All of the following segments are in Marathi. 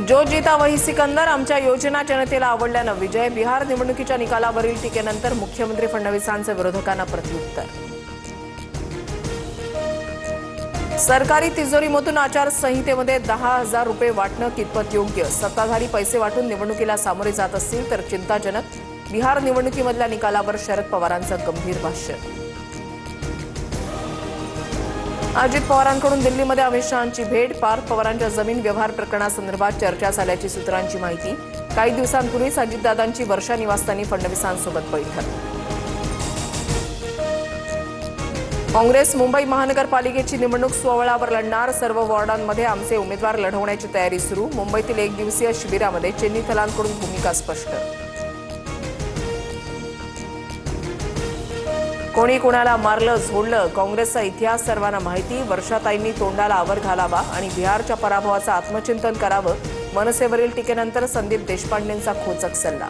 जो जीता वही सिकंदर, आमच्या योजना जनतेला आवडल्यानं विजय. बिहार निवडणुकीच्या निकालावरील टीकेनंतर मुख्यमंत्री फडणवीसांचं विरोधकांना प्रत्युत्तर. सरकारी तिजोरीमधून आचारसंहितेमध्ये 10,000 रुपये वाटणं कितपत योग्य? सत्ताधारी पैसे वाटून निवडणुकीला सामोरे जात असतील तर चिंताजनक. बिहार निवडणुकीमधल्या निकालावर शरद पवारांचं गंभीर भाष्य. अजित पवारांकडून दिल्लीमध्ये अमित शहांची भेट. पार्थ पवारांच्या जमीन व्यवहार प्रकरणासंदर्भात चर्चा झाल्याची सूत्रांची माहिती. काही दिवसांपूर्वीच अजितदादांची वर्षा निवासस्थानी फडणवीसांसोबत बैठक. काँग्रेस मुंबई महानगरपालिकेची निवडणूक स्वबळावर लढणार. सर्व वॉर्डांमध्ये आमचे उमेदवार लढवण्याची तयारी सुरू. मुंबईतील एक दिवसीय शिबिरामध्ये चिन्हितलांकडून भूमिका स्पष्ट. कोणी कोणाला मारलं झोडलं, काँग्रेसचा इतिहास सर्वांना माहिती. वर्षाताईंनी तोंडाला आवर घालावा आणि बिहारच्या पराभवाचं आत्मचिंतन करावं. मनसेवरील टीकेनंतर संदीप देशपांडेंचा खोचक सल्ला.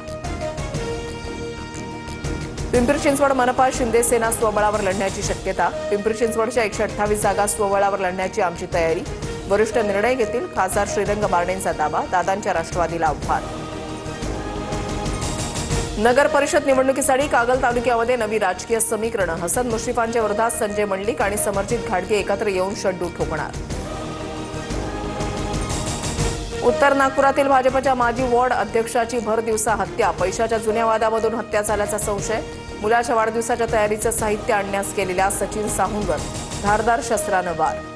पिंपरी चिंचवड मनपा शिंदे सेना स्वबळावर लढण्याची शक्यता. पिंपरी चिंचवडच्या 128 जागा स्वबळावर लढण्याची आमची तयारी. वरिष्ठ निर्णय घेतील, खासदार श्रीरंग बारडेंचा दावा. दादांच्या राष्ट्रवादीला आव्हान. नगर परिषद निवडणुकीसाठी कागल तालुक्यामध्ये नवी राजकीय समीकरणं. हसन मुश्रीफांच्या विरोधात संजय मंडलिक आणि समरजित घाटगे एकत्र येऊन शड्डू ठोकणार. उत्तर नागपुरातील भाजपच्या माजी वॉर्ड अध्यक्षाची भरदिवसा हत्या. पैशाच्या जुन्या वादामधून हत्या झाल्याचा संशय. मुलाच्या वाढदिवसाच्या तयारीचं साहित्य आणण्यास केलेल्या सचिन साहूंवर धारदार शस्त्रानं वार.